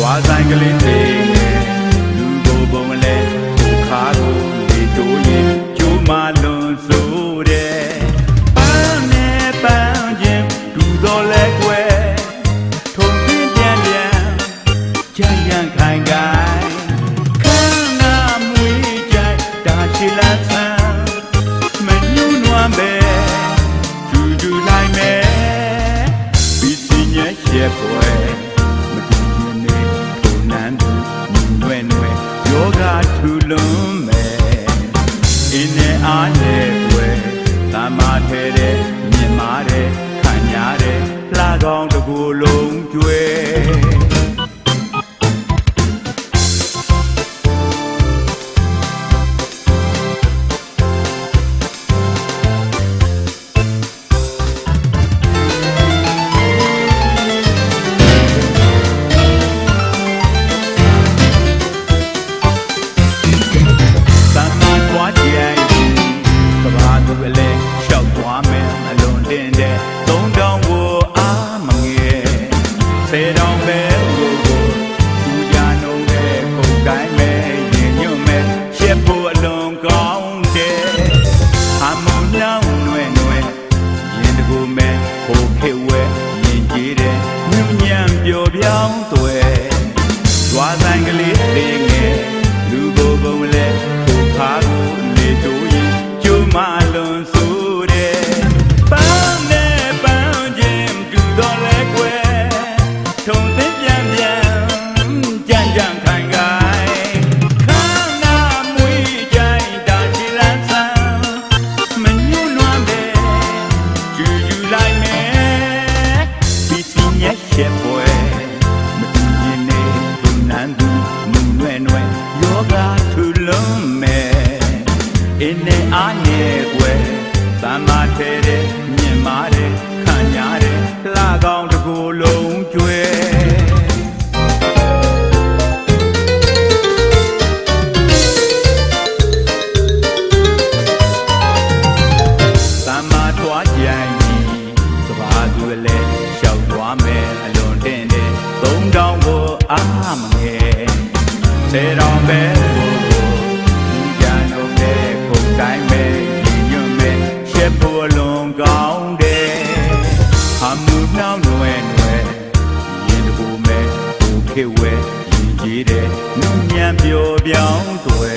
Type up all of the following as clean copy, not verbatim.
သွားဆိုင်ကလေးတွေလူကိုပုံလဲကိုခါကိုလေတိုးရင်ကျိုးမလွန်ဆိုတဲ့ပန်းနဲ့ပန်းချင်းဒူတော်လဲကွယ်ထုံပြင်းပြန်ပြန်ကြံ့ရန်ခိုင်ခိုင်ခန်းနာမွေးကြိုက်တာချီလာဆန်းမညှိုးနွမ်းပဲဒူဒူလိုက်မယ်ပြီးစင်းရဲ့ရှက်ပွဲယောဂထူလုံးမယ်အင်းနဲ့အားနဲ့ွယ်သာမထဲတဲ့မြင်မာတဲ့ခံရတဲ့လှကောင်းတစ်ခုလုံးကျွဲသွားဆိုင်ကလေးတွေငယ်လူကိုပုံလဲကိုခါကိုလေတိုးရင်ကျိုးမလွန်ဆိုတဲ့ပန်းနဲ့ပန်းချင်းဒူတော်လဲကွယ်ထုံသိပြန်ပြန်ကြံ့ကြံ့ခိုင်ခိုင်ခန်းနာမွေးကြိုက်တာချီလန်းဆန်းမညှိုးနွမ်းပဲကျူကျူလိုက်မယ်ပြီးစီညက်ရှက်ပွဲယောဂထူလုံးမယ်အင်းနဲ့အားနဲ့ွယ်သာမထဲတဲ့မြင်မာတဲ့ခံရတဲ့လှကောင်းတစ်ခုလုံးကျွဲသာမထွားကြရင်ကဘာသူလည်းရှောက်သွားမယ်အလွန်တင်းတဲ့3000ကိုအားမငယ်စေတော်ပဲကိုကြံလို့တဲ့ခုတ်တိုင်းပဲညွတ်မဲ့ရှက်ဖို့လွန်ကောင်းတဲ့ဟာမှုနှောင်းနွယ်နွယ်ရင်တကူမဲ့ကိုခေဝဲရင်ကြီးတဲ့နုညံပျော်ပြောင်းသွဲ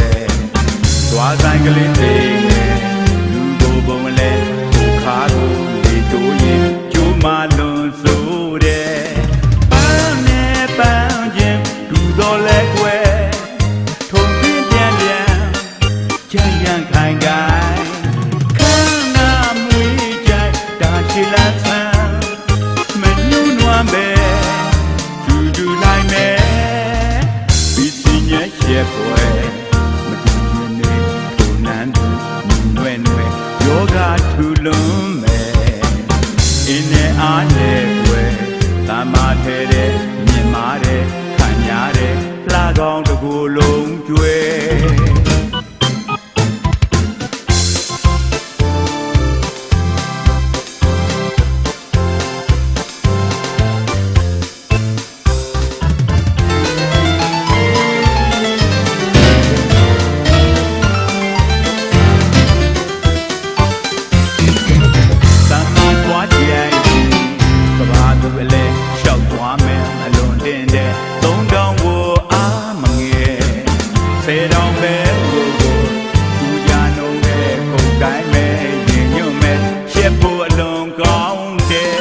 သွားဆိုင်ကလေးတွေလူကိုပုံလဲကိုခါကိုလေတိုးရင်ကျိုးမလွန်ဆိုတဲ့ပန်းနဲ့ပန်းချင်းဒူတော်လဲကွယ်ကြံ့ရန်ခိုင်ခိုင်ခန်းနာမွေးကြိုက်တာချီလာဆန်းမညှိုးနွမ်းပဲဒူဒူလိုက်မယ်ပြီးစင်းရဲ့ရှက်ပွဲမတူရင်နေဒူနန်းသူနွဲ့နွဲ့ယောဂထူလုံးမယ်အင်းနဲ့အားနဲ့ွယ်သာမထဲတဲ့မြင်မာတဲ့ခံရတဲ့လှကောင်းတစ်ခုလုံးကျွဲစေတော်ပဲကိုသူကြနှုံးတဲ့ခုတ်တိုင်းပဲရင်ညွတ်မဲ့ရှက်ဖို့အလွန်ကောင်းတဲ့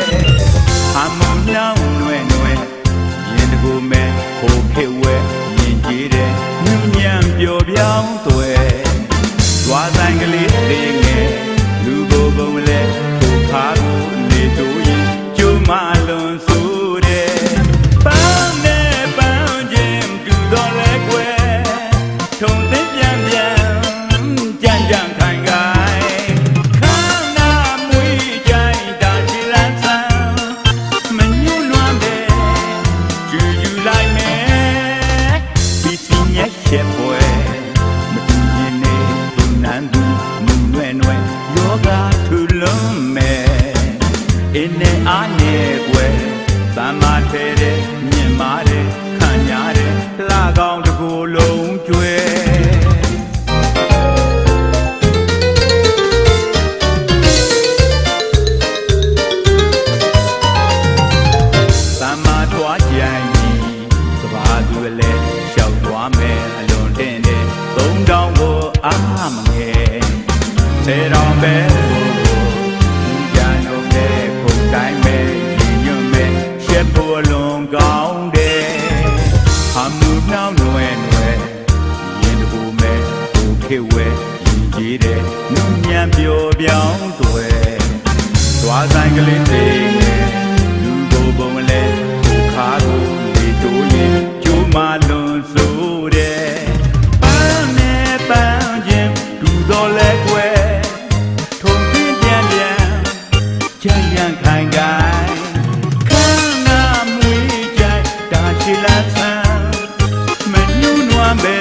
ဟာမုံနှောင်းနွယ်နွယ်ရင်တကူမဲ့ဟိုခေဝဲရင်ကြီးတဲ့ညဉ့်ညံပျော်ပြောင်းသွဲသွားဆိုင်ကလေးတွေငယ်လူကိုပုံလဲကိုခါကိုလေတိုးရင်ကျိုးမလွန်ဆိုတဲ့ပန်းနဲ့ပန်းချင်းဒူတော်လဲကွယ်ထုံသိပြန်ပြန်ကြံ့ကြံ့ခိုင်ခိုင်ခန်းနာမွေးကြိုက်တာချီလန်းဆန်းမညှိုးနွမ်းပဲကျူကျူလိုက်မယ် ကောင်တစ်ကိုယ်လုံးကျွဲသမ္မာထွားကြံကြီးကဘာသူလည်းရှောက်သွားမယ်အလွန်တင်တဲ့3000ကိုအားမငယ်10တောင်ပဲကိုကြံတော့တဲ့ခုန်တိုင်းမဲ့ညွတ်မဲ့ရှက်ဖို့အလွန်ကောင်းတယ်ဟာမှုနှောင်းနွယ်နွယ်ရင်တကူမဲ့ကိုခေဝဲရင်ကြီးတဲ့နုညံပျော်ပြောင်းသွဲသွားဆိုင်ကလေးတွေလူကိုယ်ပုံလဲကိုခါကိုလေတိုးရင်ကျိုးမလွန်ဆိုတဲ့ပန်းနဲ့ပန်းချင်းဒူတော်လဲကွယ်ထုံပြင်းပြန်ပြန်ကြံ့ရန်ခိုင်ခိုင်ခန်းနာမွေးကြိုက်တာချီလာဆန်းမညှို့နွမ်းပဲ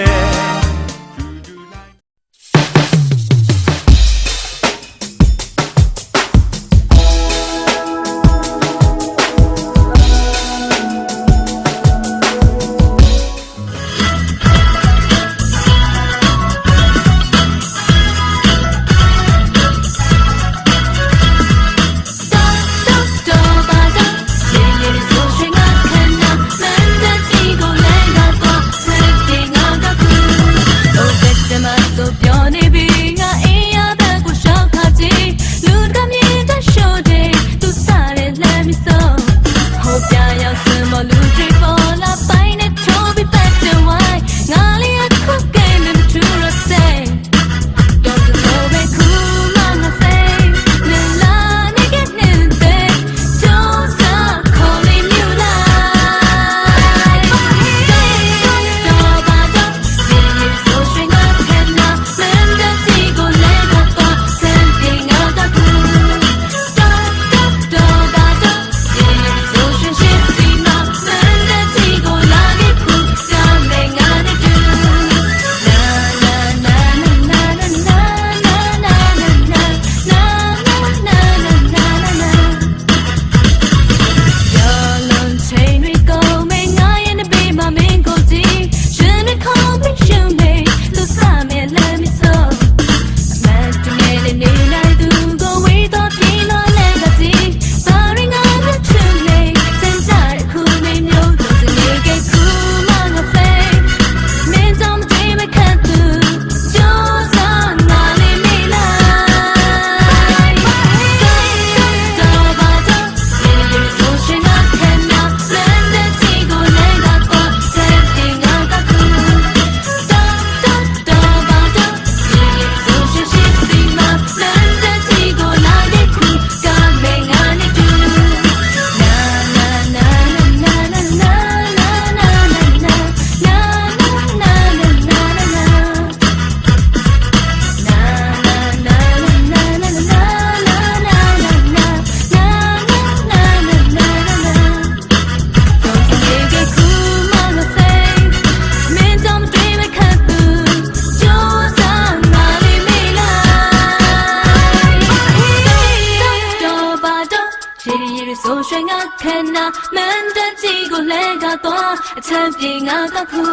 အချမ်းပြေငါကခု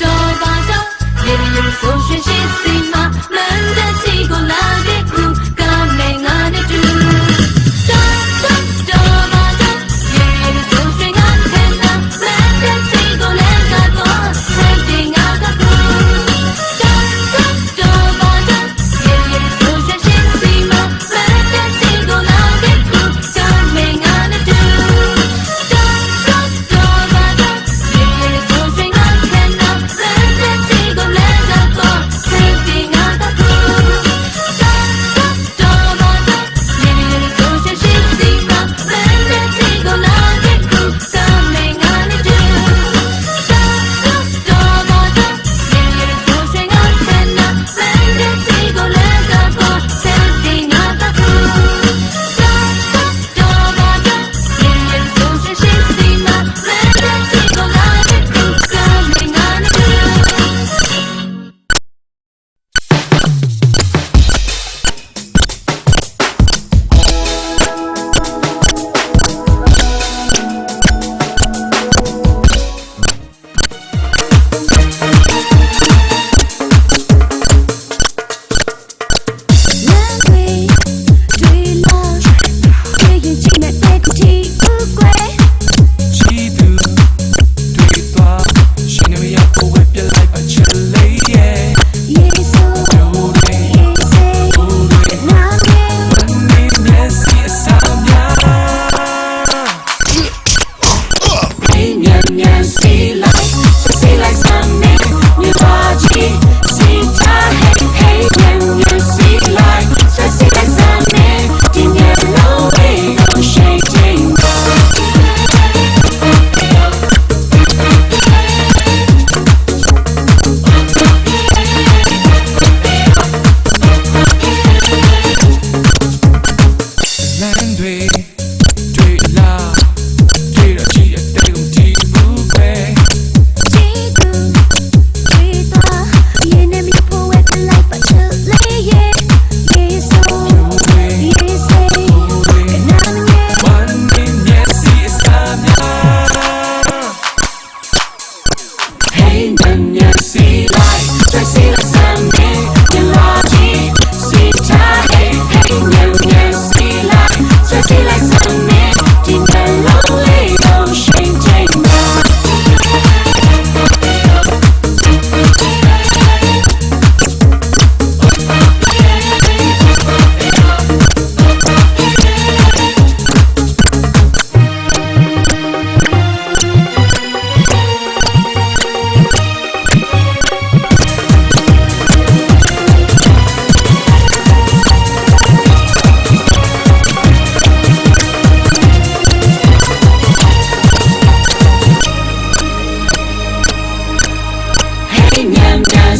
တော့ပါတော့ရေရေဆိုရွှင်ရှိစီမမန်တဲ့ချီကိုလာခဲ့ခုကမဲငါနဲ့တူတော့ပါတော့ရေရေဆိုရွှင်ငါခဲနာမန်တဲ့ချီကိုလဲကတော့ချမ်းပြေငါကခုတော့ပါတော့ရေရေဆိုရွှင်ရှိစီမမန်တဲ့ချီကိုလာခဲ့ခုကမဲငါနဲ့တူ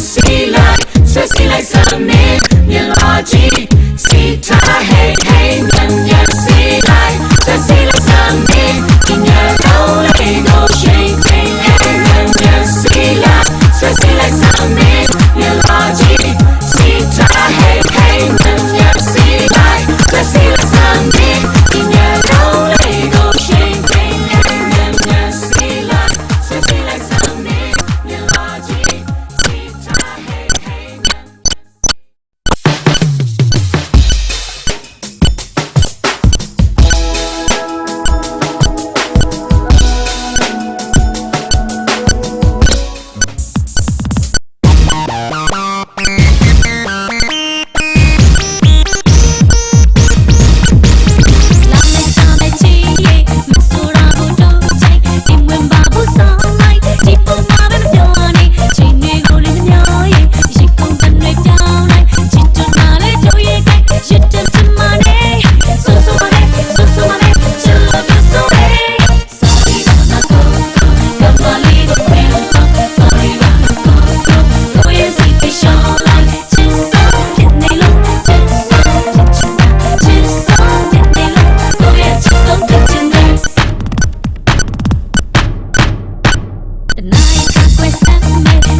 see like something you logic see ta hey hey you see like something in your lonely no shame hey hey you see like something you logic see ta hey hey you see like something in your lonely no shame hey hey you see like something you logic see ta hey hey The night I quit